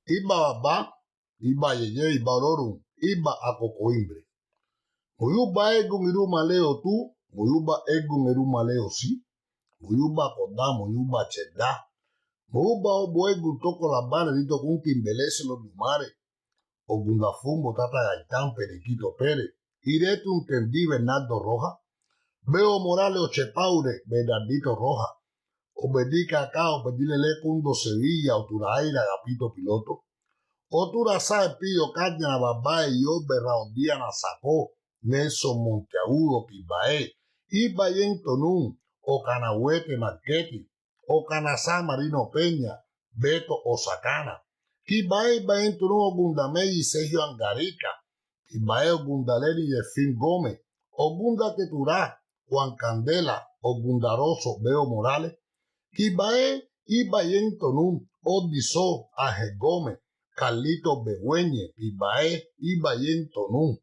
iba baba, iba yeye, iba ororum, iba akokoimbre. Muyuba egun iruma leo tu, muyuba egun iruma leo si, muyuba koda, muyuba cheda, muyuba obo egun toko la bane dito kun kimbelese los lumares, ogunda fumbo tata gaitán periquito pérez, iretu entendí Bernardo Roja, veo Morales Ochepaure, Bernardito Roja, obedí Cacao, pedile Lecundo Sevilla, Oturaira, Gapito Piloto, Otura sabe Pío Cárdenas, Babá y yo, Berraondía Sacó, Nelson Monteagudo, Pibaé, Ibayen Tonún, Ocanahuete Marqueti, Ocanazá Marino Peña, Beto Osacana, Ibaé Ibayen Tonún, Ogundamey y Sergio Angarica, Ibaé Ogundaleri y Delfín Gómez, Ogunda Teturá, Juan Candela, Ogundaroso, Beo Morales, Ibaé Ibayen Tonún, Odisó, Ángel Gómez, Carlitos Begüeñe, Ibaé, Ibayen Tonún,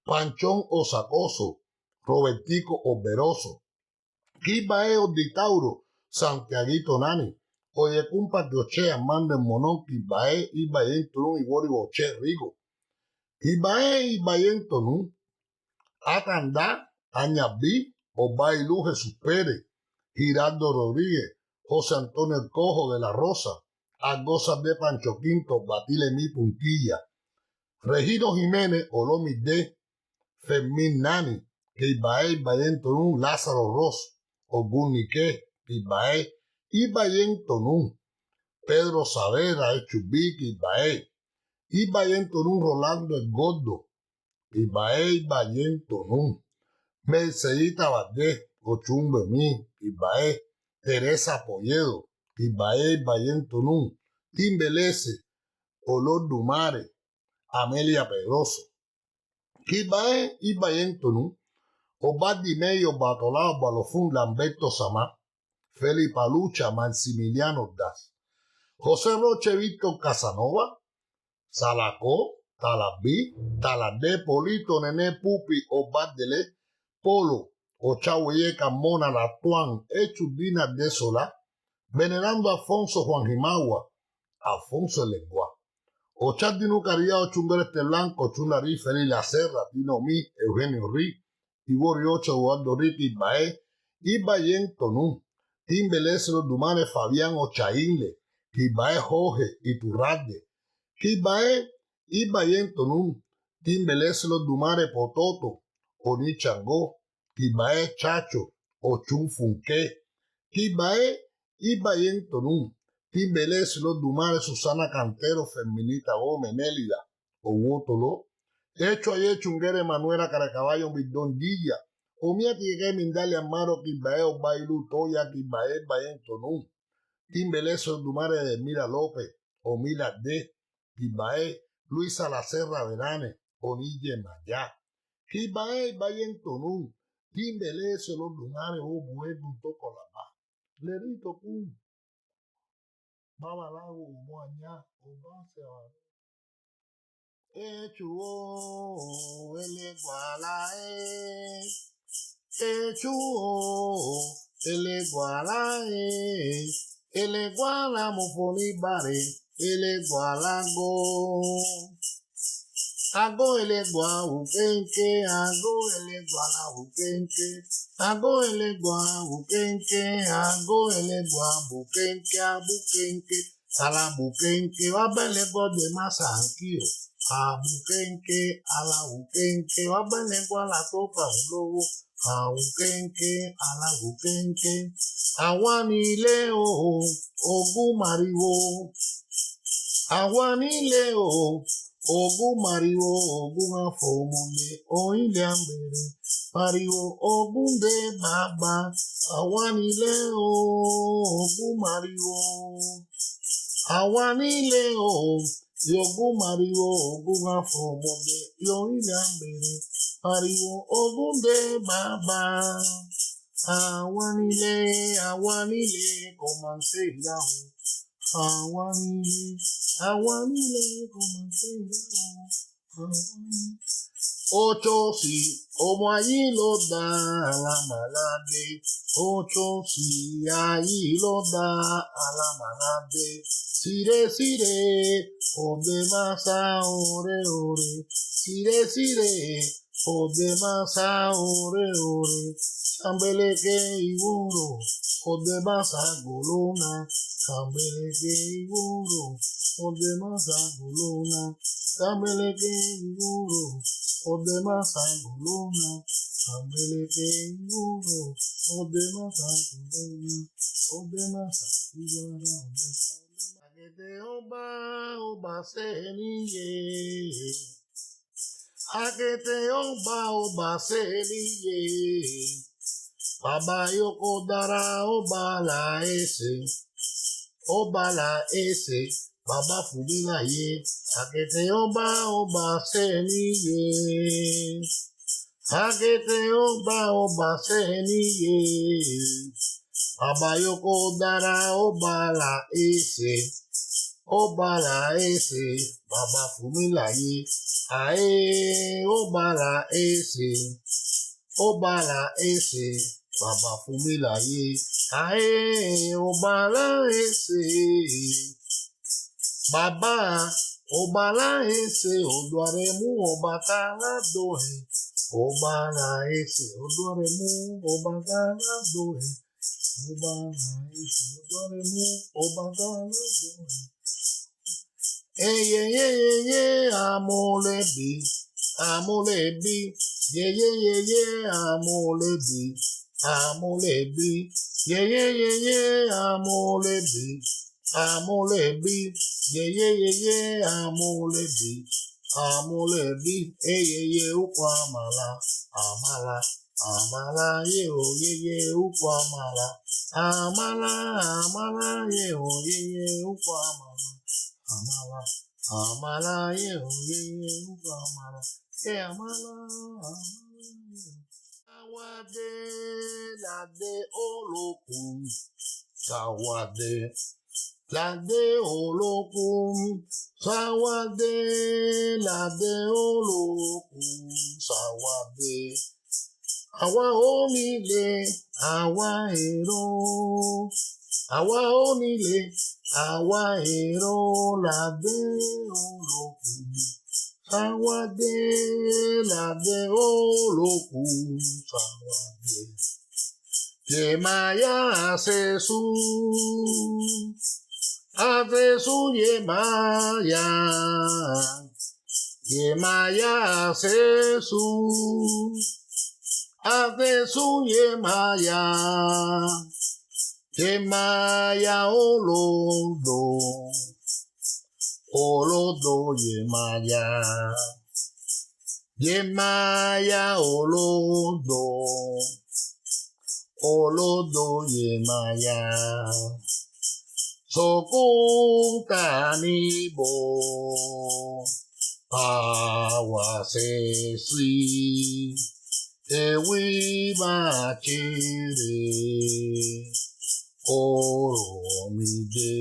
Panchón Osacoso, Robertico Oberoso, Ibaé Oditauro, Santiaguito Nani, Oyecumpa Dioche, Armando en Monón, Ibaé, Ibayen Tonún, Igori Boche Rigo, Ibaé, Ibayen Tonún, Acandá, Añabí, Obailú Jesús Pérez, Giraldo Rodríguez, José Antonio El Cojo de la Rosa, Algozas de Pancho Quinto, Batile Mi Puntilla, Regino Jiménez, Olomi D, Fermín Nani, Ibaé, Ibayen Tonún, Lázaro Ross, Ogun Niqué, Ibaé, Ibayen Tonún, Pedro Saavedra, Echubik, Ibaé, Ibayen Tonún, Rolando El Gordo, Ibaé, Ibayen Tonún, Mercedita Valdés, Ochumbe Mi, Ibaé, Teresa Polledo, Ibaé, Ibayen Tonún, Timbelese, Olor Dumare, Amelia Pedroso, Ibaé, Ibayen Tonún, Obaldi Medio, Batolao, Balofún, Lamberto Samá, Felipe Lucha, Maximiliano Das, José Roche, Víctor Casanova, Salacó, Talabí, Taladé, Polito, Nené, Pupi, Obaldele, Polo, Ochahueyeca, Mona, Latuán, Echudina de Solá, Venerando Afonso, Juan Jimagua, Alfonso el Lenguá, Ochardino Cariado, Chumbereste Blanco, Chularí, Feliz La Serra, Tino Mi, Eugenio Rí, Igor Ocho, Eduardo Riti, Ibaé, Ibayen Tonún, Timbelese Los Dumares, Fabián Ochaínle, Ibaé Jorge, Iturralde, Ibaé, Ibayen Tonún, Timbelese Los Dumares, Pototo, Oni Changó, Ibaé Chacho, Ochun Funqué, Ibaé, Ibayen Tonún, Timbelese Los Dumares, Susana Cantero, Ferminita Gómez, Nélida, Owótolo, Hecho Ayer Chunguere, Manuela Caracaballo, Bidón Guilla, Omia Tigué, Mindale Amaro, Ibaé, Obailu, Toya, Ibaé, Ibayen Tonún, Timbelese Los Dumares de Mira López, Omila D, Ibaé, Luisa Lacerra Verane, Onille Mayá, Ibaé, Ibayen Tonún, Timbelese Los Dumares, Obuedo, Toco la Paz, Lerito Kun, Babalago, Moañá, Obase, Echuo, Elegualae, Echuo, Elegualae, Eleguala Mofonibare, Elegualago, Ago Elegua Ukenke, Ago Eleguala Ukenke, Ago Elegua Ukenke, Ago Elegua Bukenke, Abukenke, Sala Bukenke, Babelegua de Masankio, Abukenke, Ala Ukenke, Babelegua la Topa Lobo, Aukenke, Ala Ukenke, Awanileo, Ogumariwo, Awanileo, Ogun Mario, Ogun Afomone, Oile Ambere, Mario, Ogun de Baba, Awanileo, Ogun Mario, Awanileo, Ogun Mario, Ogun Afomone, Oile Ambere, Mario, Ogun de Baba, Awanile, Awanile, Comanse Yahoo. Awanile, Awanile, Comanse Yahoo. Ocho si, como allí lo da la malade. Ocho si, allí lo da a la malade. Sire, o de masa, ore, ore. Sire, o de masa, ore, ore. Chambele que iburo, o de masa, golona. Chambele que iburo, o de masa, golona. Chambele que iburo. O demás angulona, ambele uro, o demás angulona, o demás iguara, o demás. Agete oba seniye, agete oba seniye, baba yoko dara oba la ese, baba fubila ye, agete oba seniye. Agete oba seniye. Baba yoko dara oba la ese. Baba fumila ye. Ae oba la ese. Baba fumila ye. Ae oba la ese. Baba obala ese oduaremu obatala dohe. Obala ese oduaremu obatala dohe. Obala ese oduaremu obatala dohe. Ye amolebi. Ye amolebi. Ye amolebi. Ye amolebi, ukwa amala, ye ukwa amala, ye ukwa amala, ye ukwa amala, Sawade, lade olokun, sawade. Lade olokun, sawade, lade olokun, sawade. Àwa onílé, àwa èrò. Àwa onílé, àwa èrò, lade olokun. Sawade, lade olokun, sawade. Yemaya sesu. Adesu Yemaya sesu, Adesu Yemaya olodo Yemaya olodo Yemaya. Sokung kanibo awasesi ewi machire oromide.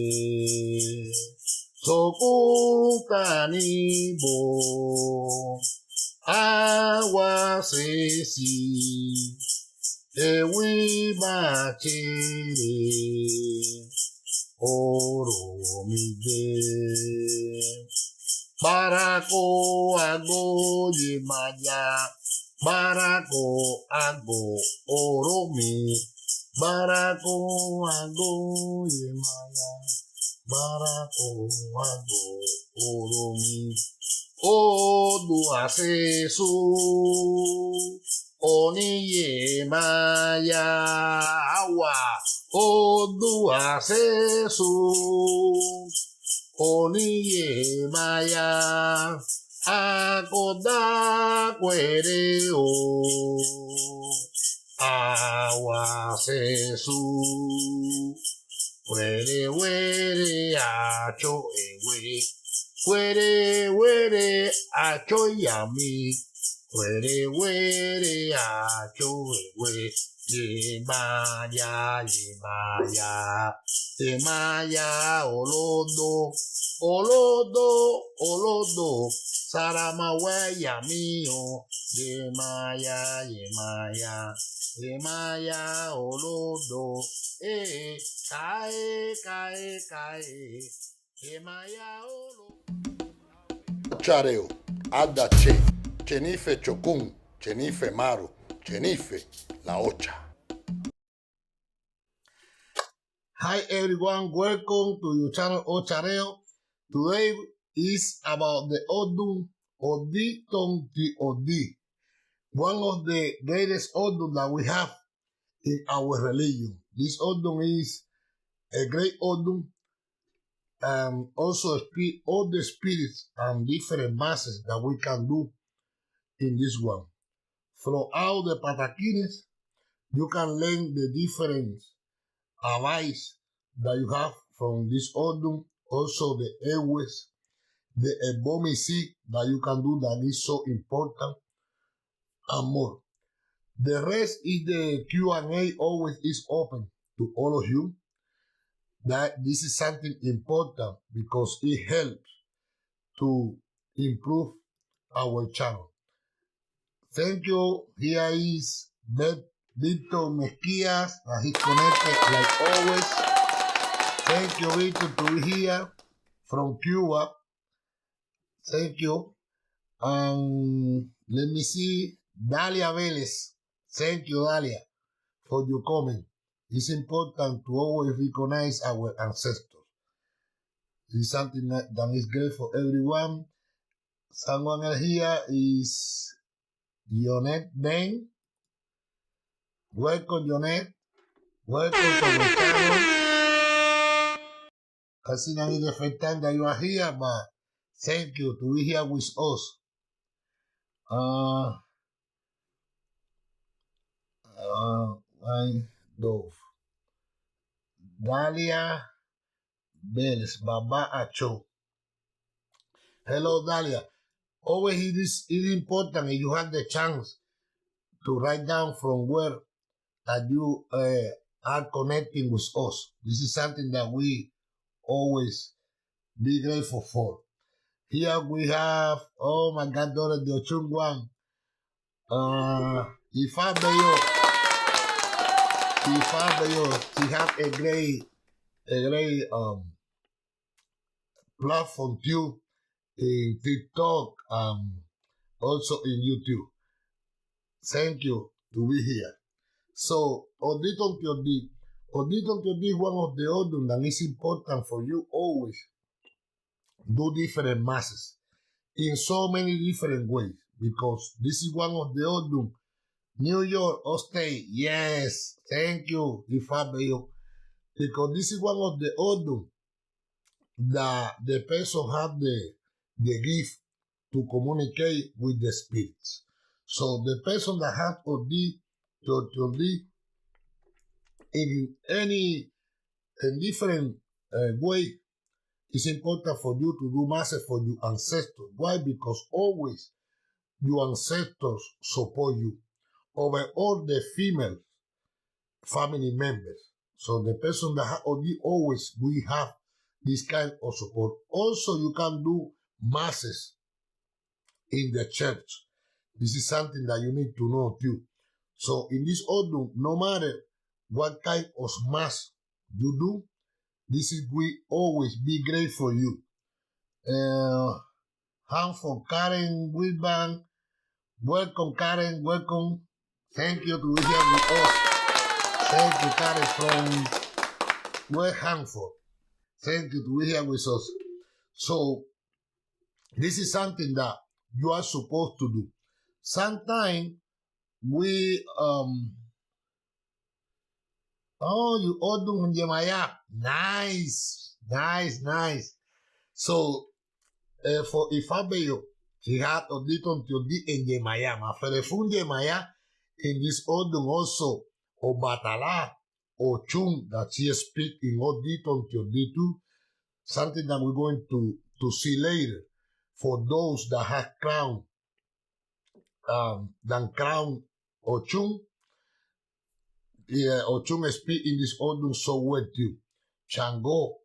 Sokung kanibo awasesi ewi machire oromide. Barako ago yemaya, barako ago oromi, barako ago yemaya, barako ago oromi. Odu asesu oni yemaya awa. Odu asesu oni yemaya akoda kwereo awa asesu were acho ewe were acho yami Were were acho we Yemaya Yemaya Yemaya Olodo Olodo Olodo Saramawe Yamio Yemaya Yemaya Yemaya Olodo Kae Kae Kae Yemaya Olodo Ochareo Adache Chenife Chokun Chenife Maru Chenife La Ocha. Hi everyone, welcome to your channel Ochareo. Today is about the Odun Odi Tonti Odi, one of the greatest Odun that we have in our religion. This Odun is a great Odun and also all the spirits and different masses that we can do in this one. Throughout the Patakines, you can learn the different advice that you have from this Odun, also the airways, the ebomisi that you can do that is so important, and more. The rest is the Q&A always is open to all of you. That this is something important because it helps to improve our channel. Thank you. Here is Victor Mesquias, he's connected like always. Thank you, Victor, to be here from Cuba. Thank you. Let me see. Dalia Vélez. Thank you, Dalia, for your comment. It's important to always recognize our ancestors. It's something that is great for everyone. Someone else here is Jonet Ben. Welcome, Jonet. Welcome to our channel. Considering the first time that you are here, but thank you to be here with us. Dove. Dalia Bells, Baba Acho. Hello, Dalia. Always it is important if you have the chance to write down from where that you are connecting with us. This is something that we always be grateful for. Here we have, oh my God, daughter de Ochungwan. Ifabeyo, she have a great platform too in TikTok, also in YouTube. Thank you to be here. So, Odi Tonti Odi. Odi Tonti Odi is one of the Odun that is important for you always do different masses in so many different ways because this is one of the Odun. New York, State, yes, thank you, Ifabeyo, because this is one of the Odun that the person have the gift to communicate with the spirits. So the person that has Odi Tonti in any different way, it's important for you to do masses for your ancestors. Why? Because always your ancestors support you over all the female family members. So the person that has Odi always we have this kind of support. Also, you can do masses in the church. This is something that you need to know too. So in this Odun, no matter what kind of mass you do, this is we always be great for you. Hand for Karen Wilban. Welcome, Karen. Welcome. Thank you to be here with us. Thank you, Karen, from West Hanford. Thank you to be here with us. So, this is something that you are supposed to do. Sometimes we, oh, you all do Yemaya. Nice, nice, nice. So, for Ifabeyo, he had Odi Tonti Odi in Yemaya. Ma Ferefun Yemaya in this Odun also, or Batala, or Chung, that she speak in Odi Tonti Odi too. Something that we're going to see later for those that have crown than crown Ochun. Ochun speak in this Odun so well too. Shango.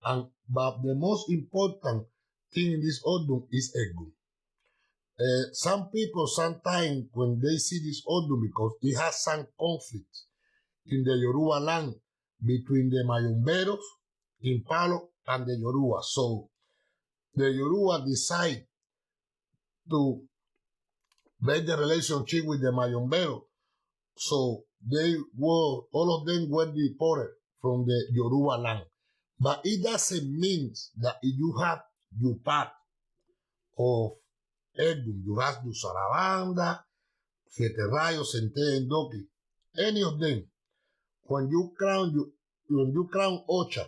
But the most important thing in this Odun is Egun. Some people sometimes when they see this Odun, because it has some conflict in the Yoruba land between the Mayomberos, Impalo, and the Yoruba. So the Yoruba decide to make the relationship with the Mayombero. So all of them were deported from the Yoruba land. But it doesn't mean that if you have your part of Egun, you have your Sarabanda, Siete Rayos, Centella, and Doki, any of them, when you crown Ocha,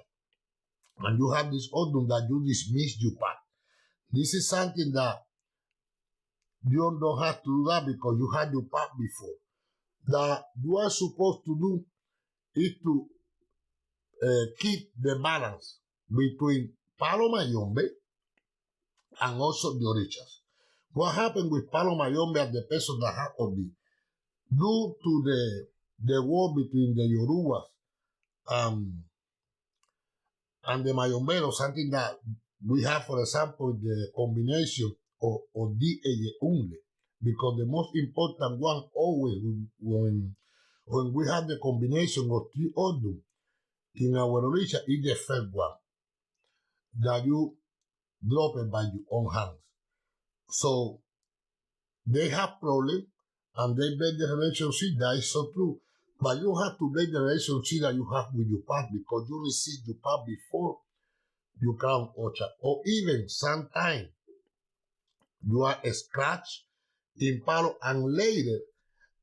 and you have this Odun that you dismiss your part. This is something that you don't have to do that because you had your part before. That you are supposed to do is to keep the balance between Palo Mayombe and also the Orishas. What happened with Palo Mayombe and the person that had Odi? Due to the war between the Yorubas and the Mayomberos, something that we have, for example, the combination of Odi Unle, because the most important one always when we have the combination of three Odun in our Orisha is the first one that you drop it by your own hands. So they have problems and they break the relationship. That is so true. But you have to break the relationship that you have with your part because you receive your part before you crown Ocha. Or even sometimes you are scratched in Palo and later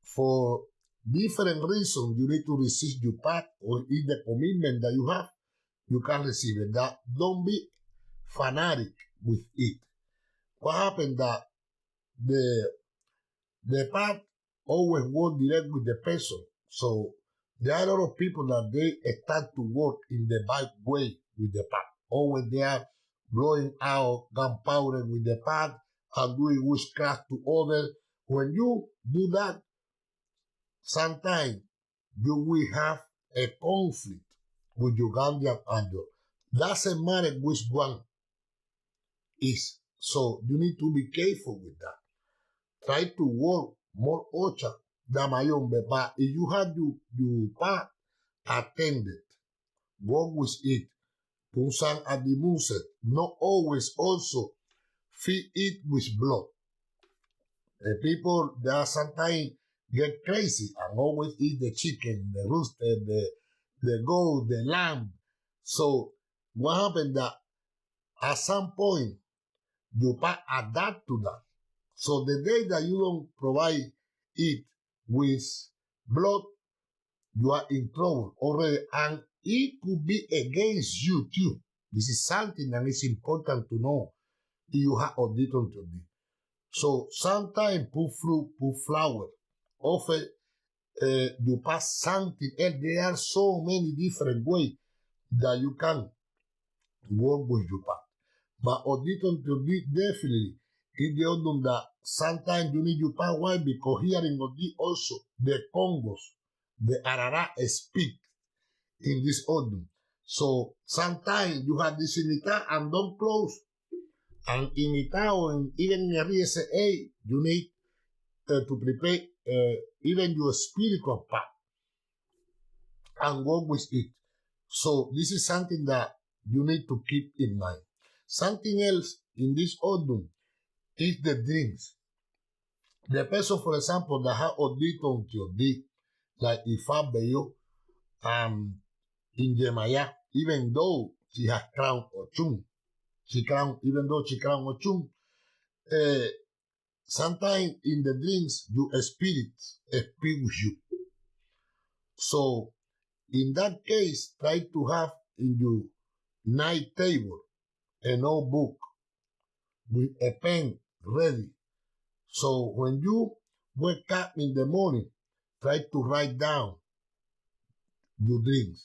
for different reasons you need to receive your part or is the commitment that you have, you can receive it. That don't be fanatic with it. What happened that the part always work direct with the person. So there are a lot of people that they start to work in the bad way with the part. Always they are blowing out gunpowder with the part and doing witchcraft to others. When you do that, sometimes you will have a conflict with your guardian angel. Doesn't matter which one is. So you need to be careful with that. Try to work more Ocha than Mayombe. But if you have your part attended, work with it. Punsan at the moonset. Not always also feed it with blood. The people that sometimes get crazy and always eat the chicken, the rooster, the goat, the lamb. So what happened that at some point your part adapt to that. So the day that you don't provide it with blood, you are in trouble already, and it could be against you too. This is something that is important to know if you have Odi Tonti Odi. So sometimes put fruit, put flour, offer you pass something else. There are so many different ways that you can work with your part. But Odi Tonti Odi definitely is the Odun that sometimes you need your part. Why? Because here in Odi also the Congos, the Arara speak in this Odun. So sometimes you have this in Ita and don't close. And in Ita or even in RSA, you need to prepare even your spiritual part and work with it. So this is something that you need to keep in mind. Something else in this Odun is the dreams. The person, for example, that has Odi Tonti Odi, like Ifa Beyo, in Yemaya, even though she has crowned Ochun, even though she crowned Ochun, sometimes in the dreams, your spirit speak with you. So in that case, try to have in your night table a notebook with a pen ready. So when you wake up in the morning, try to write down your dreams.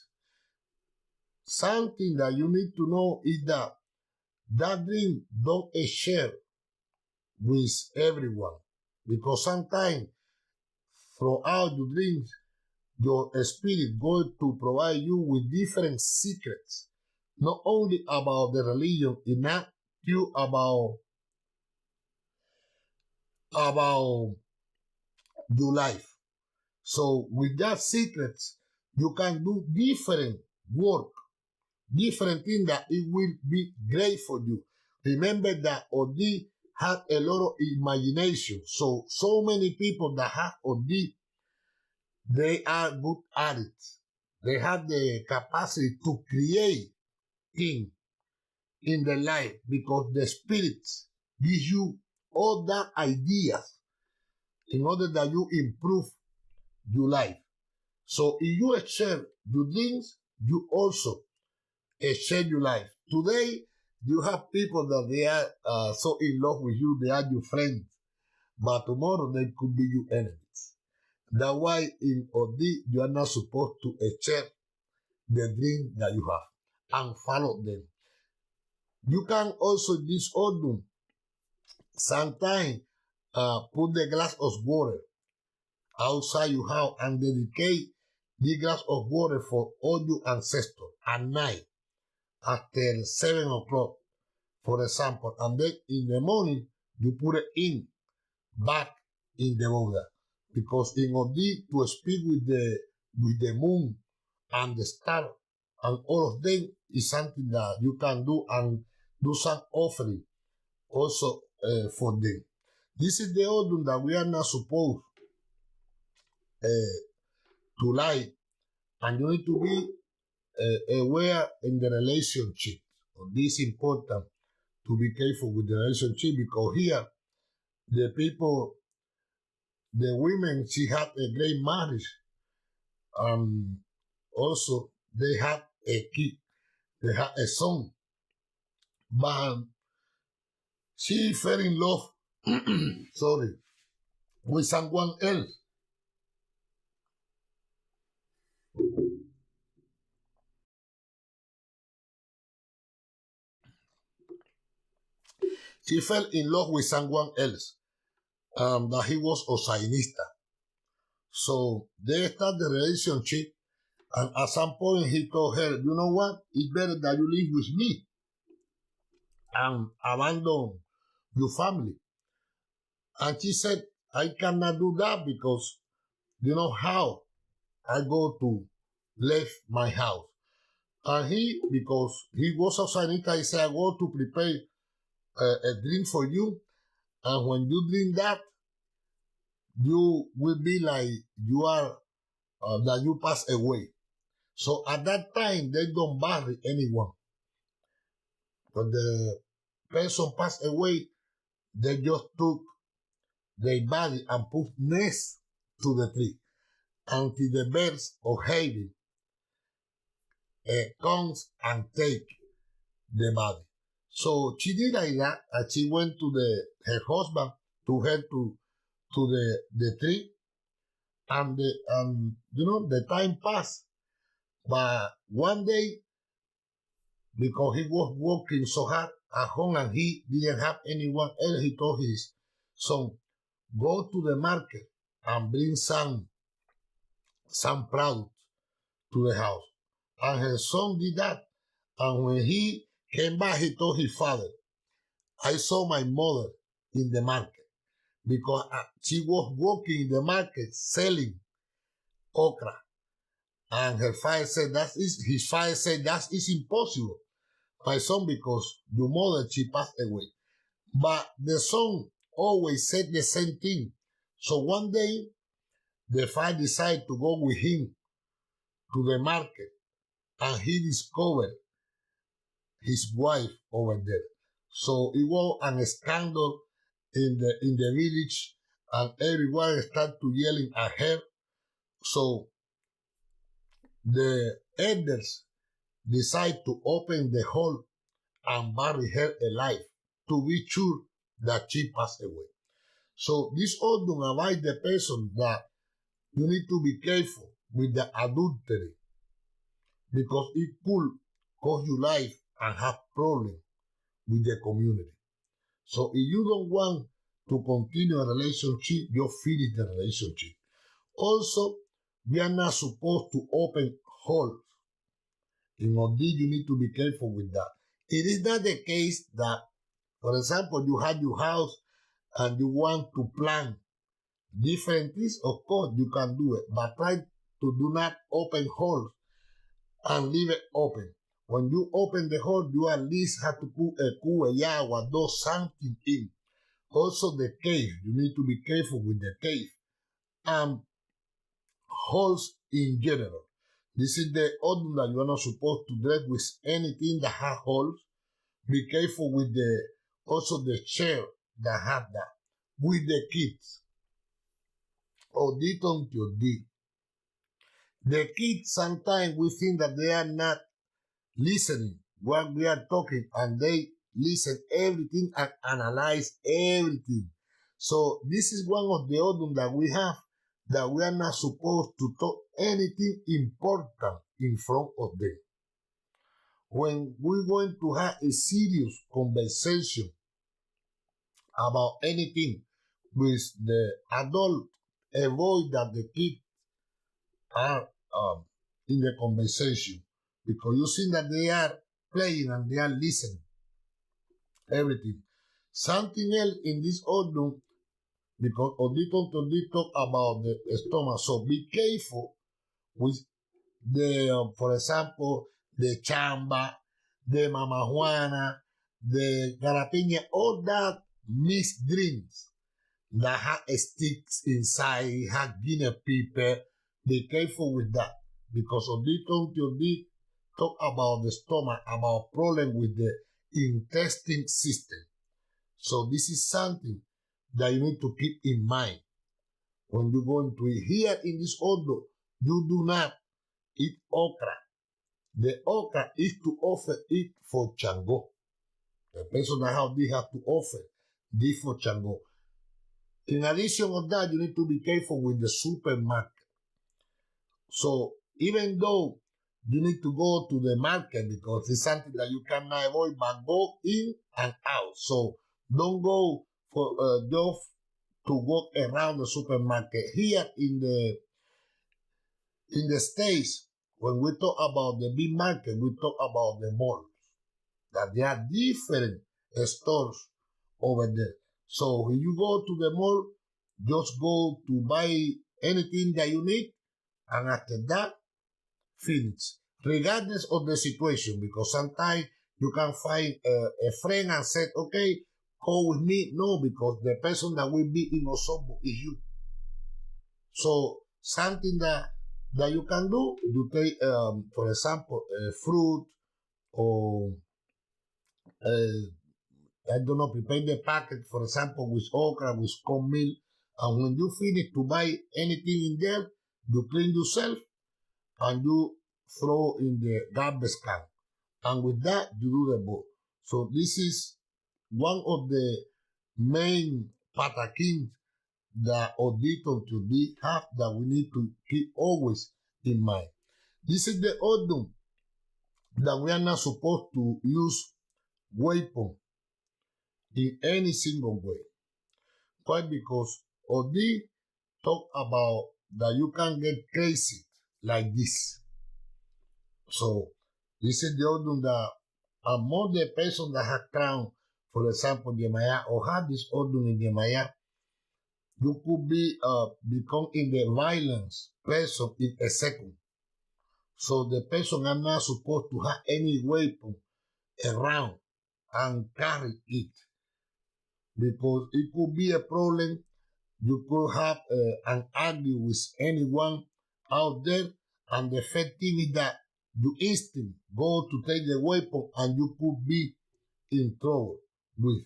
Something that you need to know is that dream don't share with everyone. because sometimes throughout your dreams, your spirit going to provide you with different secrets, not only about the religion, it not you about your life. So with that secrets, you can do different work, different thing that it will be great for you. Remember that Odi had a lot of imagination. So many people that have Odi, they are good at it. They have the capacity to create things in their life because the spirits gives you all that ideas in order that you improve your life. So if you share your dreams, you also share your life. Today, you have people that they are so in love with you, they are your friends. But tomorrow, they could be your enemies. That's why in Odi, you are not supposed to share the dream that you have and follow them. You can also, this Odun, sometimes put the glass of water outside your house and dedicate the glass of water for all your ancestors at night after 7 o'clock, for example, and then in the morning you put it in back in the water, because in order to speak with the moon and the star and all of them is something that you can do and do some offering also for them. This is the order that we are not supposed to lie, and you need to be aware in the relationship. So this is important to be careful with the relationship, because here the people, the women, she had a great marriage. Also, they had a kid, they had a son, but she fell in love, sorry, with someone else. She fell in love with someone else, that he was Osainista. So they started the relationship, and at some point he told her, you know what, it's better that you live with me and abandon your family. And she said, I cannot do that because you know how I go to leave my house. And he, because he was a sanita, he said, I go to prepare a drink for you. And when you drink that, you will be like you are, that you pass away. So at that time, they don't bury anyone. When the person passed away, they just took their body and put next to the tree until the birds of heaven comes and take the body. So she did like that, and she went to her husband to help to the tree, and the time passed. But one day, because he was working so hard at home and he didn't have anyone else, he told his son, go to the market and bring some product to the house. And her son did that. And when he came back, he told his father, I saw my mother in the market, because she was working in the market selling okra. And her father said, his father said, that is impossible, my son, because your mother, she passed away. But the son always said the same thing. So one day, the father decided to go with him to the market, and he discovered his wife over there. So it was a scandal in the village, and everyone started to yelling at her. So the elders decided to open the hole and bury her alive to be sure that she passed away. So this all don't avoid the person that you need to be careful with the adultery, because it could cost you life and have problems with the community. So if you don't want to continue a relationship, you finish the relationship. Also, we are not supposed to open holes. In Odi, you need to be careful with that. It is not the case that, for example, you have your house and you want to plant different things. Of course, you can do it, but try to do not open holes and leave it open. When you open the hole, you at least have to put a cuya or do something in. Also, the cave. You need to be careful with the cave. Holes in general. This is the Odun that you're not supposed to dress with anything that has holes. Be careful with also the chair that have that. With the kids. Odi Tonti Odi. The kids, sometimes we think that they are not listening what we are talking, and they listen everything and analyze everything. So this is one of the Odun that we have, that we are not supposed to talk anything important in front of them. When we're going to have a serious conversation about anything with the adult, avoid that the kids are in the conversation, because you see that they are playing and they are listening everything. Something else in this Odun, because Odi Tonti Odi talk about the stomach, so be careful with the, for example, the chamba, the mama juana, the garapiña, all that mixed drinks that have sticks inside, have guinea pepper. Be careful with that, because Odi Tonti Odi talk about the stomach, about problem with the intestine system. So this is something that you need to keep in mind when you go into it. Here in this order, you do not eat okra. The okra is to offer it for Chango. The person that have this have to offer this for Chango. In addition of that, you need to be careful with the supermarket. So even though you need to go to the market because it's something that you cannot avoid, but go in and out. So don't go for just to walk around the supermarket. Here in the States, when we talk about the big market, we talk about the malls. That there are different stores over there. So when you go to the mall, just go to buy anything that you need, and after that, finish. Regardless of the situation, because sometimes you can find a friend and say, okay, go with me. No, because the person that will be in Osobo is you. So something that you can do, you take, for example, fruit, or I don't know, prepare the packet, for example, with okra, with cornmeal, and when you finish to buy anything in there, you clean yourself and you throw in the garbage can. And with that, you do the boat. So this is one of the main patakins that Odi Tonti Odi have that we need to keep always in mind. This is the Odun that we are not supposed to use weapon in any single way. Why? Because Odi talk about that you can get crazy like this. So this is the Odun that among the person that have crown, for example, Yemaya, or have this Odun in Yemaya, you could be become in the violence person in a second. So the person are not supposed to have any weapon around and carry it, because it could be a problem. You could have an argue with anyone out there, and the first thing is that you instinct go to take the weapon and you could be in trouble with.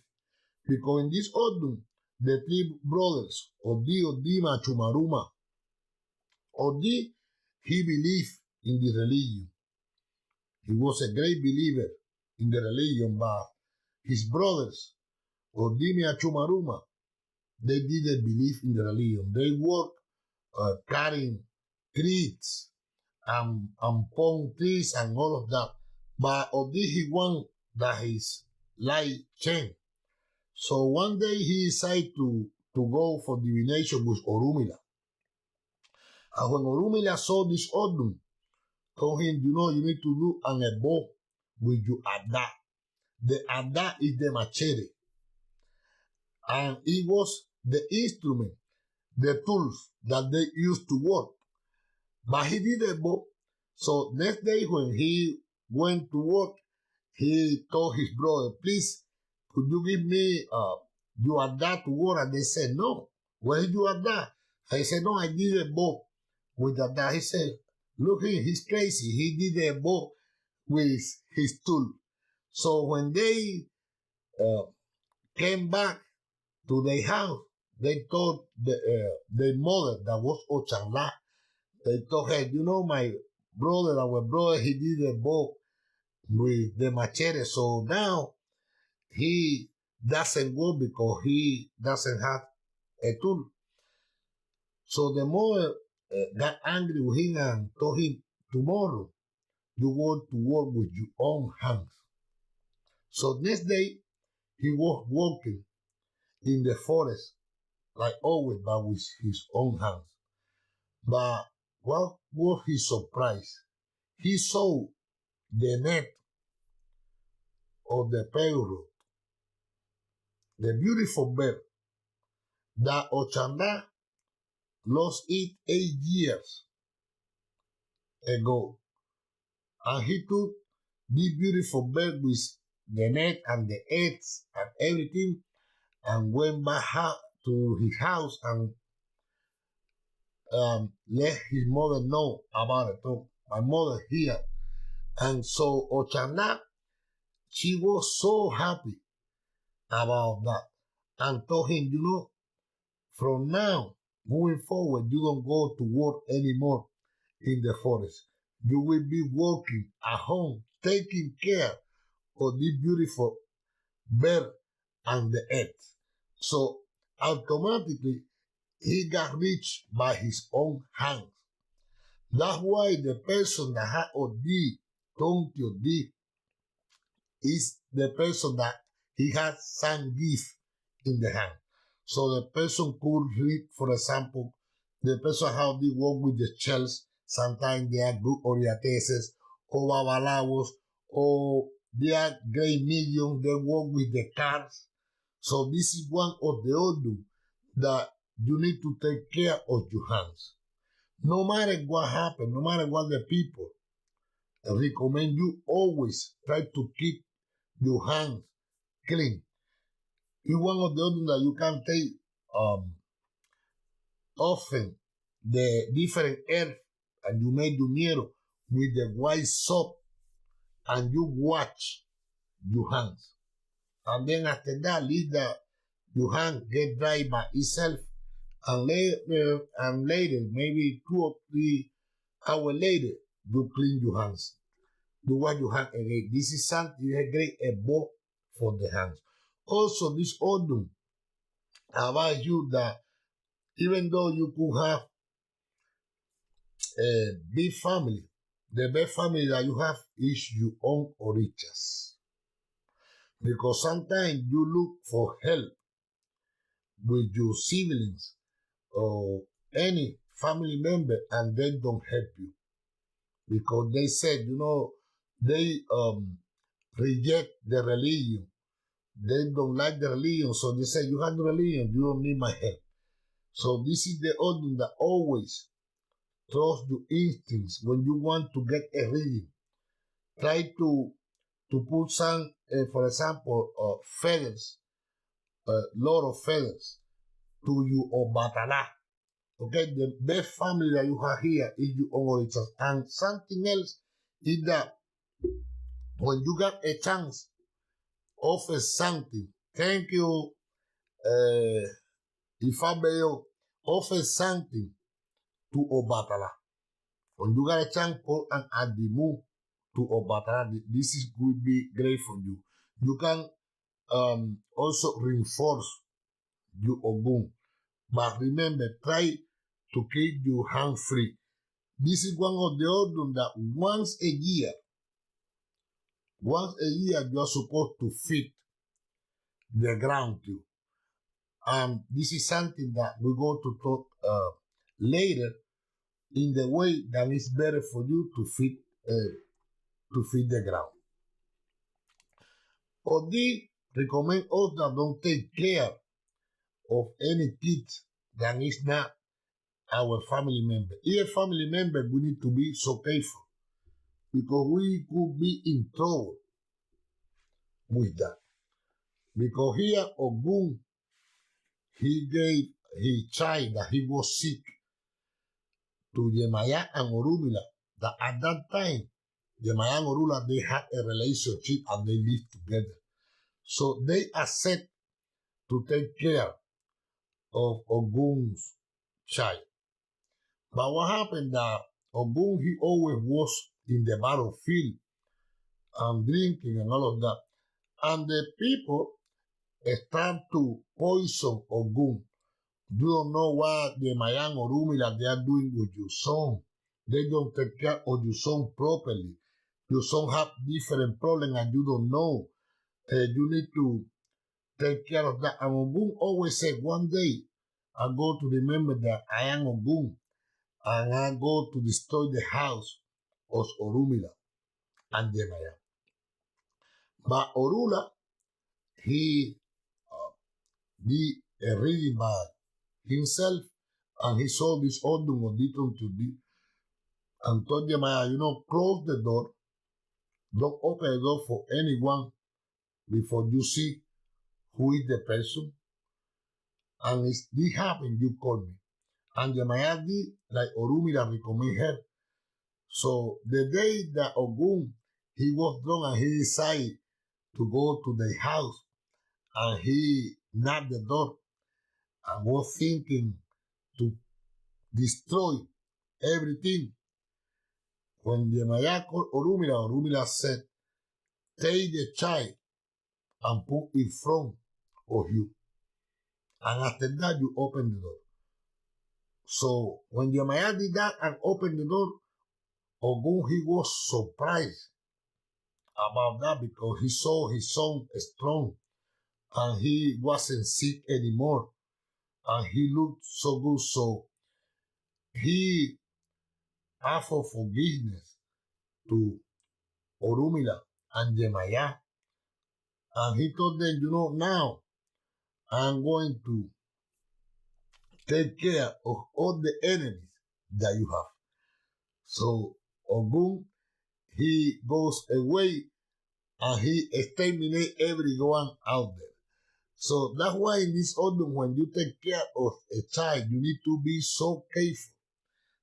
Because in this Odun, the three brothers, Odi, Odi, Machumaruma, Odi, he believed in the religion. He was a great believer in the religion, but his brothers, Odi, Machumaruma, they didn't believe in the religion. They worked carrying trees and palm trees and all of that. But Odi, he want that his life change. So one day he decided to go for divination with Orumila. And when Orumila saw this Odun, told him, you need to do an ebo with your Ada. The Ada is the machete. And it was the instrument, the tools that they used to work. But he did ebo. So next day when he went to work, he told his brother, please, could you give me your Ada to work? And they said, no. Where's your Ada? I said, no, I did ebo with Ada. He said, look, he's crazy. He did ebo with his tool. So when they came back to their house, they told their mother, that was Ochareo, they told her, my brother, our brother, he did a bow with the machete. So now he doesn't work because he doesn't have a tool. So the mother got angry with him and told him, tomorrow you want to work with your own hands. So next day, he was walking in the forest, like always, but with his own hands. But what was his surprise? He saw the net of the parrot, the beautiful bird that Ochareo lost it 8 years ago. And he took this beautiful bird with the net and the eggs and everything and went back to his house and let his mother know about it. So my mother here. And so Ochareo, she was so happy about that and told him, from now moving forward, you don't go to work anymore in the forest. You will be working at home, taking care of this beautiful bird and the earth. So automatically, he got rich by his own hands. That's why the person that had Odi Tonti Odi is the person that he has some gift in the hand. So the person could read, for example, the person how they work with the shells. Sometimes they are good orienteses or babalawos, or they are great medium, they work with the cards. So this is one of the Odun that you need to take care of your hands. No matter what happens, no matter what the people recommend, you always try to keep your hands clean. It's one of the Odun that you can take often the different herbs and you make dumero with the white soap and you wash your hands. And then after that, leave your hand get dry by itself. And later, maybe 2 or 3 hours later, you clean your hands. You wash your hand again. This is something a great ebo for the hands. Also, this Odun about you that even though you could have a big family, the best family that you have is your own orichas. Because sometimes you look for help with your siblings or any family member and they don't help you. Because they said, they reject the religion. They don't like the religion. So they say, you have the religion, you don't need my help. So this is the Odun that always trust your instincts when you want to get a reading. Try to put some, for example, feathers, a lot of feathers to your Obatala. Okay, the best family that you have here is your own origins. And something else is that when you got a chance, offer something. Thank you, Ifabeo, offer something to Obatala. When you got a chance, put an adimu to Obatala. This would be great for you. You can also reinforce your Ogun. But remember, try to keep your hand free. This is one of the Odun that once a year, you are supposed to feed the ground too. This is something that we're going to talk later in the way that is better for you to feed the ground. Odi recommend us that don't take care of any kids that is not our family member. If a family member, we need to be so careful because we could be in trouble with that. Because here Ogun, he gave his child that he was sick to Yemaya and Orumila. That at that time, Yemaya and Orula, they had a relationship and they lived together. So they accept to take care of Ogun's child. But what happened that Ogun, he always was in the battlefield and drinking and all of that. And the people start to poison Ogun. You don't know what the Mayan or Rumila they are doing with your son. They don't take care of your son properly. Your son have different problems and you don't know. You need to take care of that. And Ogun always said, one day I'm going to remember that I am Ogun and I'm going to destroy the house of Orumila and Yemaya. But Orula, he did a reading by himself and he saw this Odun Odi Tonti and told Yemaya, close the door. Don't open the door for anyone before you see who is the person. And if this happened, you call me. And Yemaya did like Orumila recommend her. So the day that Ogun, he was drunk and he decided to go to the house and he knocked the door and was thinking to destroy everything. When Yemaya called Orumila, Orumila said, take the child and put in front of you. And after that, you open the door. So when Yemaya did that and opened the door, Ogun, he was surprised about that because he saw his son strong and he wasn't sick anymore. And he looked so good. So he asked for forgiveness to Orumila and Yemaya. And he told them, now I'm going to take care of all the enemies that you have. So Ogun, he goes away and he exterminates everyone out there. So that's why in this Odun, when you take care of a child, you need to be so careful.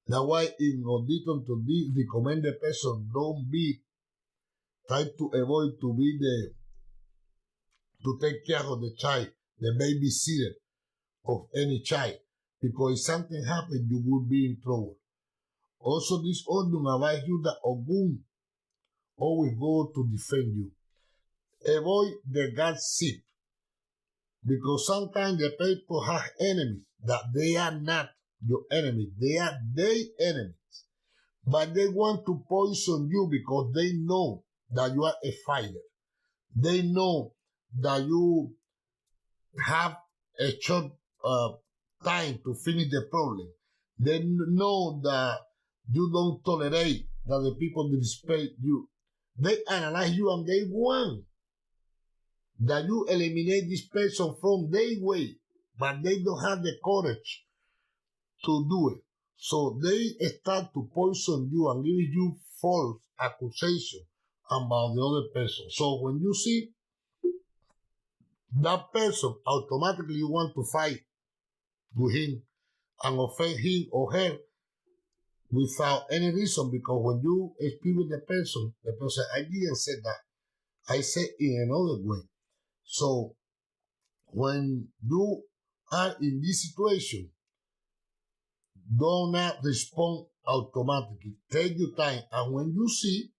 That's why in Odi Tonti recommend the person don't be, try to avoid to take care of the child, the babysitter of any child. Because if something happens, you will be in trouble. Also, this Odun advise you that Ogun always go to defend you. Avoid the gossip. Because sometimes the people have enemies that they are not your enemy. They are their enemies. But they want to poison you because they know that you are a fighter. They know that you have a short time to finish the problem. They know that you don't tolerate that the people disrespect you. They analyze you and they want that you eliminate this person from their way, but they don't have the courage to do it. So they start to poison you and give you false accusation about the other person. So when you see that person, automatically you want to fight with him and offend him or her without any reason, because when you speak with the person, I didn't say that. I said in another way. So when you are in this situation, do not respond automatically. Take your time. And when you see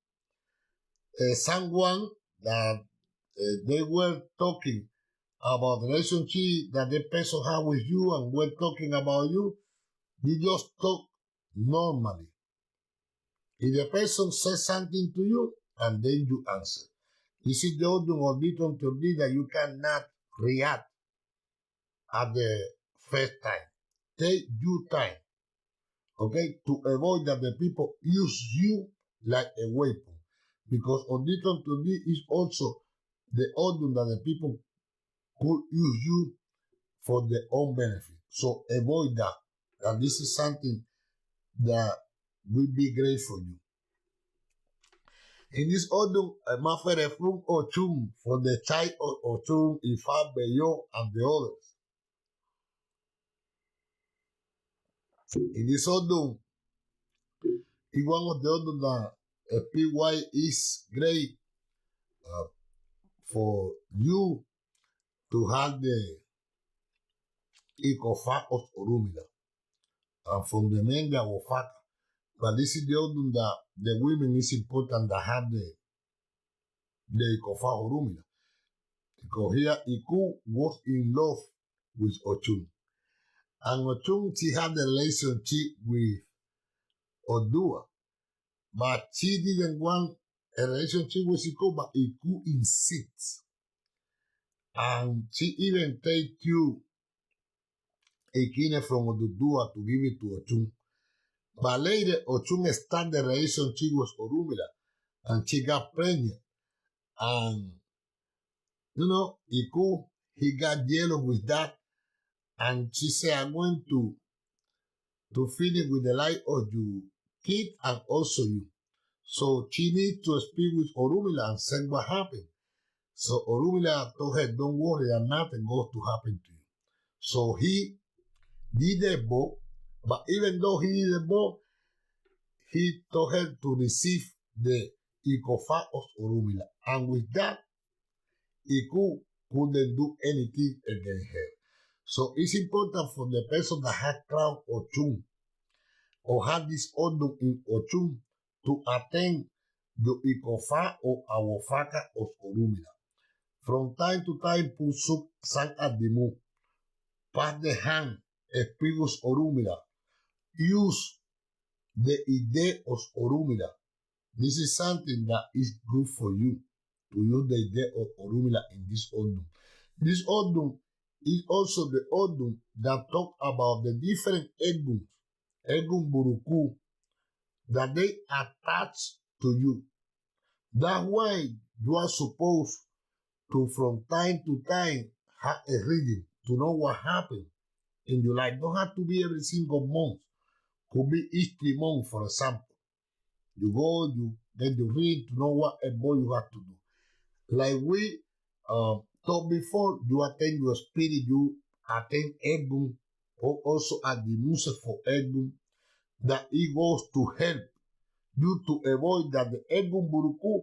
someone that they were talking about the relationship that the person had with you and were talking about you, you just talk normally. If the person says something to you, and then you answer. This is the Odun Odi Tonti Odi that you cannot react at the first time. Take your time, okay, to avoid that the people use you like a weapon. Because Odi Tonti Odi is also the Odun that the people could use you for their own benefit. So avoid that. And this is something that will be great for you. In this Odun, Mafere Fung Ochum for the child of Ochum, Ifa, Beyo, and the others. In this Odun, in one of the Odun that PY is great for you to have the Ikofa of Orumila. And from the men that were fat. But this is the Odun that the women is important that have the Ikofa Orumila. Because here Iku was in love with Ochum. And Ochum, she had a relationship with Odua. But she didn't want a relationship with Iku, but Iku insists. And she even take you a kine from Odudua to give it to Ochum. But later, Ochum started the relationship with Orumila. And she got pregnant. And, you know, Iku, he got yellow with that. And she said, I'm going to finish with the life of your kid and also you. So she needs to speak with Orumila and say what happened. So Orumila told her, don't worry, that nothing goes to happen to you. So he did the bow, but even though he did the bow, he told her to receive the Ikofa of Orumila. And with that, Iku couldn't do anything against her. So it's important for the person that had crown Ochum or had this Odun in Ochum to attend the Ikofa or Awofaka of Orumila. From time to time, Pusuk sang at the moon, pass the hand, Espigos Orumila, use the idea of Orumila. This is something that is good for you to use the idea of Orumila in this Odun. This Odun is also the Odun that talk about the different Eguns, Egun Buruku, that they attach to you. That's why you are supposed to, from time to time, have a reading to know what happened in your life. Don't have to be every single month. Could be each 3 months, for example. You go, then you read to know what a boy you have to do. Like we talked before, you attend your spirit, you attend Egun, or also at the music for Egun, that it goes to help you to avoid that the Egun Buruku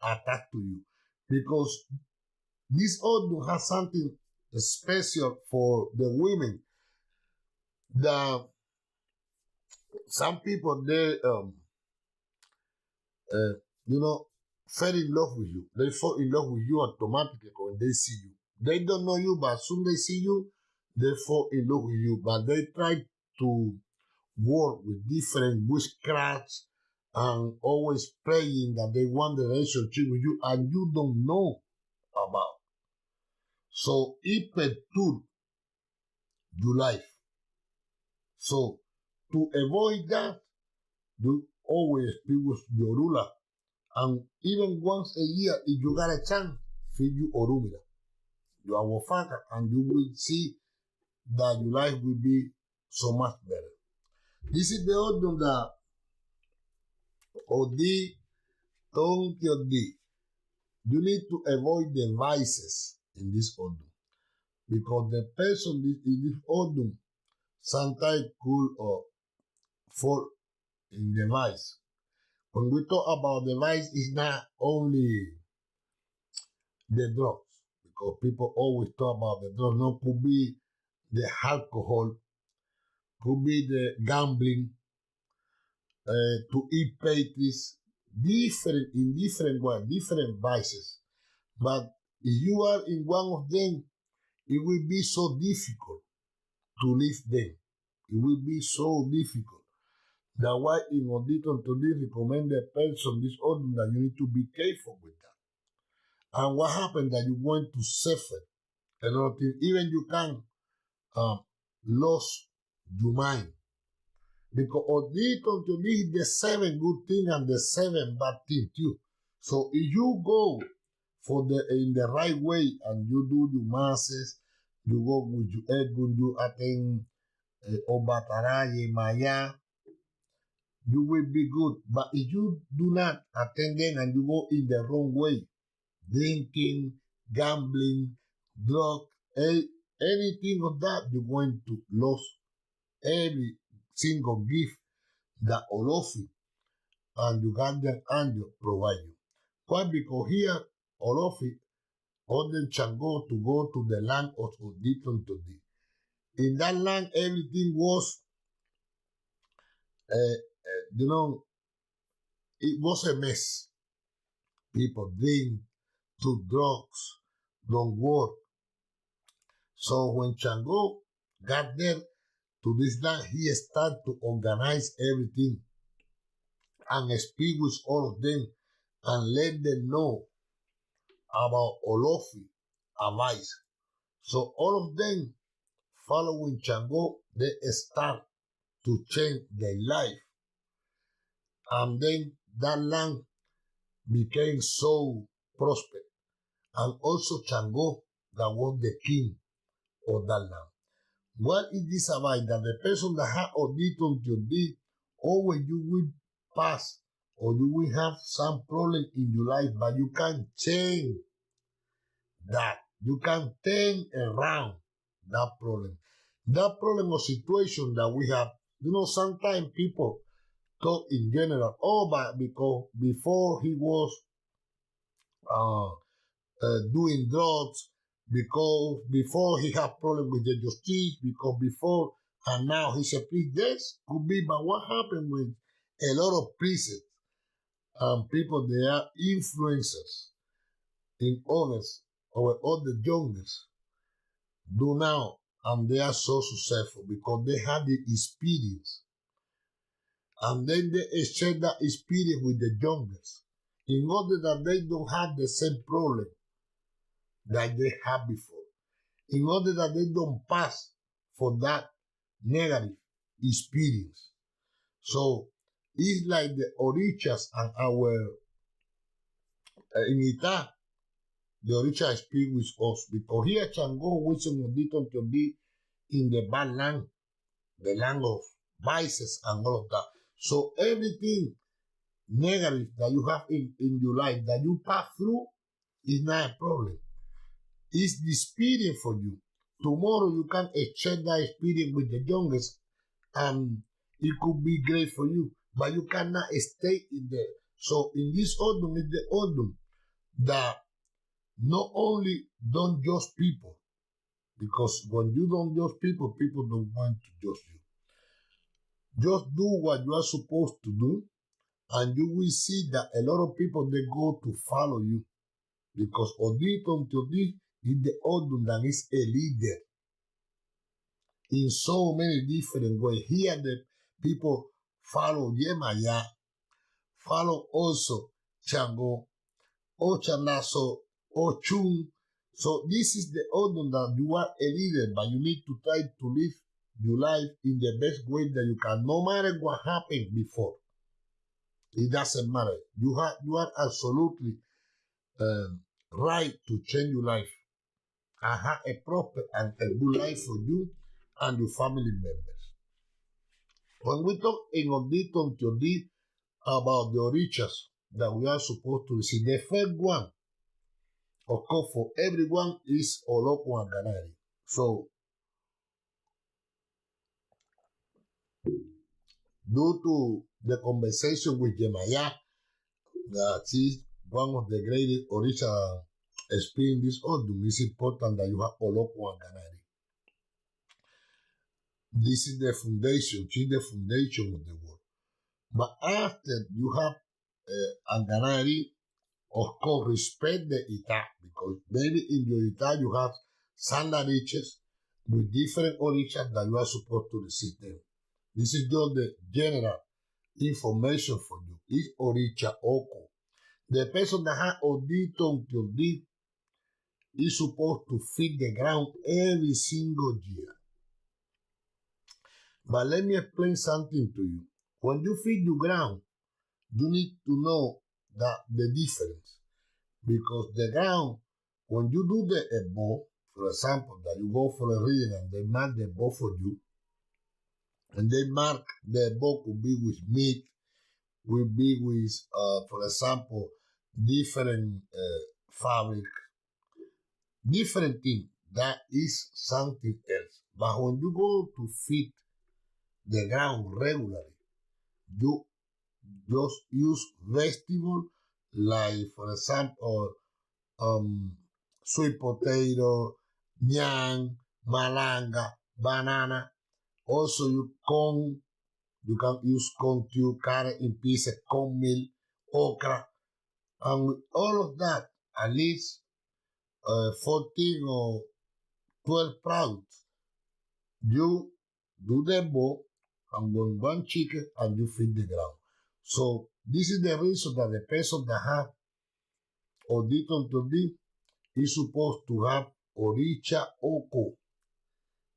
attack to you. Because this Odun has something special for the women. That some people, they, fell in love with you. They fall in love with you automatically when they see you. They don't know you, but soon they see you, they fall in love with you. But they try to work with different witchcrafts and always praying that they want the relationship with you and you don't know about. So it perturbs your life. So to avoid that, you always speak with your ruler. And even once a year, if you got a chance, feed you Orumila, you are Wofaka, and you will see that your life will be so much better. This is the Odun that Odi Tonti Odi. You need to avoid the vices in this Odun. Because the person in this Odun sometimes could fall in the vice. When we talk about the vice, it's not only the drugs, because people always talk about the drugs. No, could be the alcohol, could be the gambling, to eat pastries, in different ways, different vices. But if you are in one of them, it will be so difficult to leave them. It will be so difficult. That's why in Odi Tonti Odi recommend the person, this Odun, that you need to be careful with that. And what happened that you're going to suffer a lot of things. Even you can lose your mind. Because Odi Tonti Odi is the 7 good thing and the 7 bad thing too. So if you go in the right way and you do your masses, you go with your Egun, you attend Obataraye, Maya, you will be good. But if you do not attend them and you go in the wrong way, drinking, gambling, drug, anything of that, you're going to lose every single gift that Olofi and Ugandan angel provide you. Why? Because here, Olofi ordered Chango to go to the land of Odi Tonti Odi. In that land, everything was, it was a mess. People drink, took drugs, don't work. So when Chango got there to this land, he started to organize everything and speak with all of them and let them know about Olofi advice. So all of them following Chango, they start to change their life. And then that land became so prosperous. And also Chango, that was the king of that land. What is this about? That the person that has Odi Tonti Odi, always you will pass or you will have some problem in your life, but you can change that. You can turn around that problem. That problem or situation that we have, sometimes people talk in general, but because before he was doing drugs, because before he had problem with the justice, because before and now he said, please, this could be, but what happened with a lot of priests and people, they are influencers in others or other youngers do now, and they are so successful because they have the experience. And then they share that experience with the youngers in order that they don't have the same problem that they had before, in order that they don't pass for that negative experience. So it's like the Orishas and our in Ita, the Orisha speak with us because here Chango Wilson Odi Tonti Odi in the bad land, the land of vices and all of that. So everything negative that you have in your life that you pass through is not a problem. It's the experience for you. Tomorrow you can exchange that experience with the youngest and it could be great for you, but you cannot stay in there. So in this Odun is the Odun that not only don't judge people, because when you don't judge people, people don't want to judge you. Just do what you are supposed to do, and you will see that a lot of people, they go to follow you. Because Odi Tonti Odi is the Odun that is a leader in so many different ways. Here the people follow Yemaya, follow also Chango, Ochanaso, Ochun. So this is the Odun that you are a leader, but you need to try to live your life in the best way that you can, no matter what happened before. It doesn't matter. You are absolutely right to change your life and have a proper and a good life for you and your family members. When we talk in Odi Tonti Odi about the Orishas that we are supposed to receive, the first one, of course, for everyone is Oloko and Ganari. So, due to the conversation with Jemaya, that is one of the greatest Orisha experiencing this Odun, it's important that you have Oloko and Ganari. This is the foundation, she's the foundation of the world. But after you have Anganari, of course, respect the Ita, because maybe in your Ita you have some riches with different orishas that you are supposed to receive them. This is just the general information for you. It's Orisha Oko. The person that has Odi Tonti Odi is supposed to feed the ground every single year. But let me explain something to you. When you feed the ground, you need to know that the difference. Because the ground, when you do the ebo, for example, that you go for a reading and they mark the ebo for you, and they mark the ebo could be with meat, will be with, for example, different fabric, different thing. That is something else. But when you go to feed the ground regularly, you just use vegetable like, for example, sweet potato, yam, malanga, banana. Also, you can use corn too, carrot in pieces, cornmeal, okra, and with all of that, at least 14 or 12 products, you do the bowl and one chicken and you feed the ground. So this is the reason that the person that have Odi Tonti Odi is supposed to have oricha oko.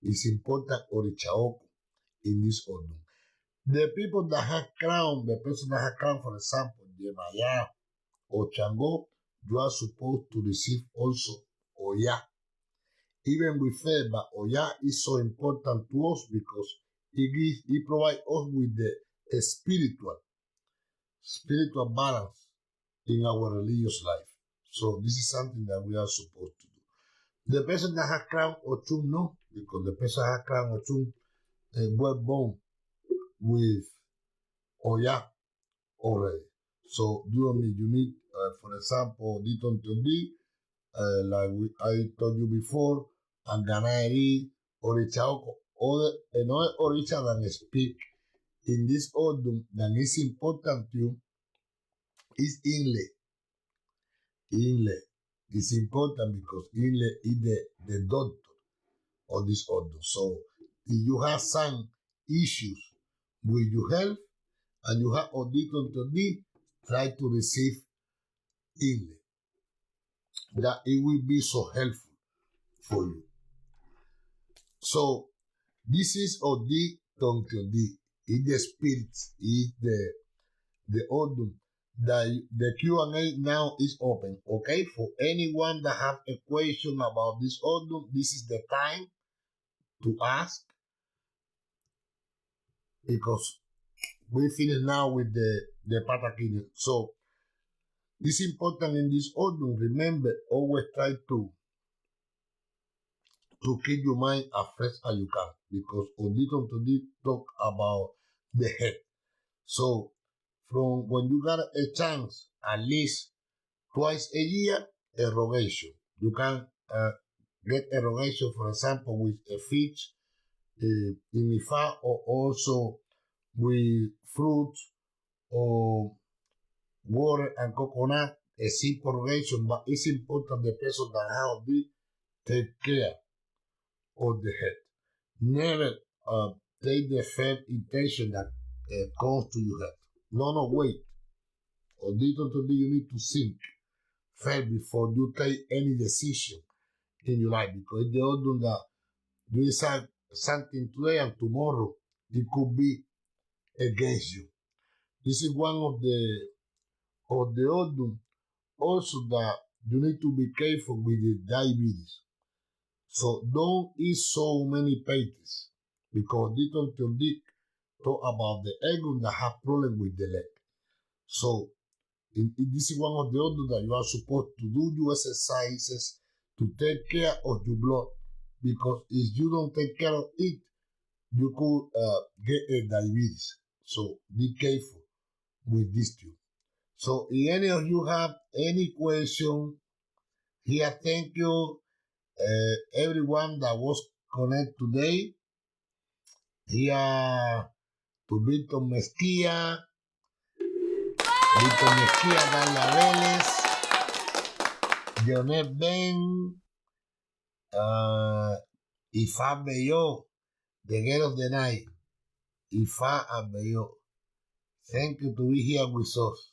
It's important oricha oko in this Odun. The people that have crown, the person that have crown, for example, Yemaya or Chango, you are supposed to receive also Oya. Even with faith, but Oya is so important to us because it provides us with the spiritual balance in our religious life. So this is something that we are supposed to do. The person that has crown Ochun, no, because the person that has crown Ochun were born with Oya already. So you need, for example, Odi Tonti Odi, like I told you before, and Ganaeri, Orichaoko, another Oricha than speak in this Odun that is important to you is Inle. Inle is important because Inle is the doctor of this Odun. So if you have some issues with your health and you have Odi Tonti Odi, try to receive Inle. That it will be so helpful for you. So this is Odi Tonti Odi. It's the spirit, it's the Odun. The Q&A now is open, okay? For anyone that have a question about this Odun, this is the time to ask because we finish now with the Patakini. So this is important in this Odun. Remember, always try to keep your mind as fresh as you can because Odi Tonti Odi talk about the head. So from when you got a chance, at least twice a year, irrigation. You can get irrigation, for example, with a fish in Ifa or also with fruit or water and coconut, a simple irrigation, but it's important the person that how they take care of the head. Never take the first intention that comes to your head. No, wait. Odi Tonti Odi, you need to think first before you take any decision in your life because the Odun that you decide something today and tomorrow it could be against you. This is one of the Odun also that you need to be careful with the diabetes. So don't eat so many patties because Odi Tonti Odi talk about the Odun that have problem with the leg. So this is one of the Odun that you are supposed to do your exercises to take care of your blood because if you don't take care of it, you could get a diabetes. So be careful with this too. So if any of you have any question, here thank you everyone that was connected today. Here to Víctor Mezquia, Dania Vélez, Dionet Ben, Ifa Bello, The Girl of the Night, Ifa and Bello. Thank you to be here with us.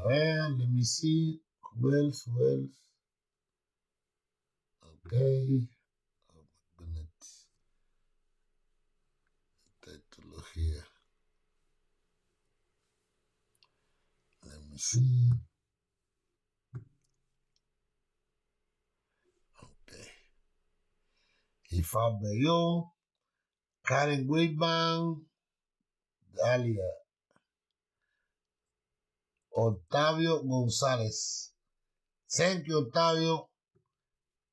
Well, let me see Who else? Okay. Oh my goodness. Take a look here. Let me see. Okay. Ifa Beyo, Karen Wilban, Dalia, Octavio Gonzalez. Thank you, Octavio.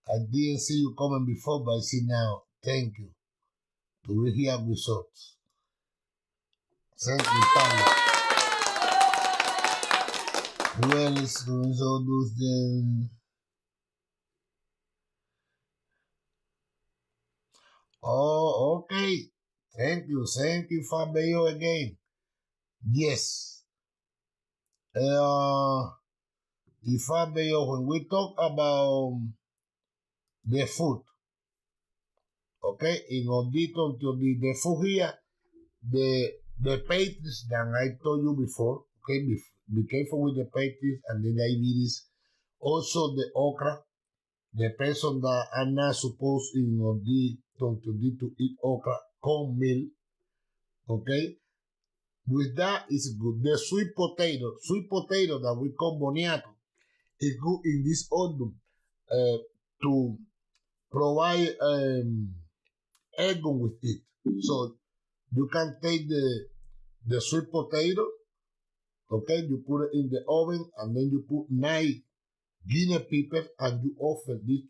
I didn't see you coming before, but I see now. Thank you. To be here with us. Thank you, Octavio. Who else doing all those things? Oh, okay. Thank you, Fabio, again. Yes. Fabio, when we talk about the food, okay, in Odi Tonti, the food here, the pastries that I told you before, okay, be careful with the pastries and the diabetes. Also the okra, the person that are not supposed in Odi Tonti to eat okra, corn meal, okay. With that is good. The sweet potato that we call boniato, is good in this Odun to provide egg with it. So you can take the sweet potato, okay, you put it in the oven and then you put 9 guinea peppers and you offer this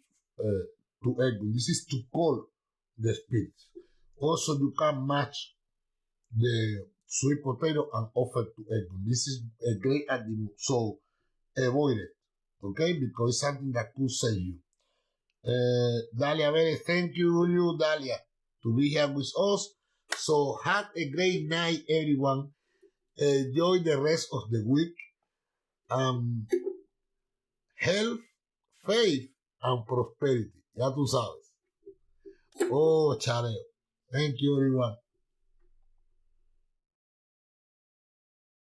to egg. This is to call the spirits. Also, you can match the sweet potato and offer to egg. This is a great idea. So avoid it, okay, because it's something that could save you. Dalia, very thank you, Dalia, to be here with us. So have a great night, everyone. Enjoy the rest of the week. Health, faith, and prosperity. Ya tú sabes. Oh, Ochareo. Thank you, everyone.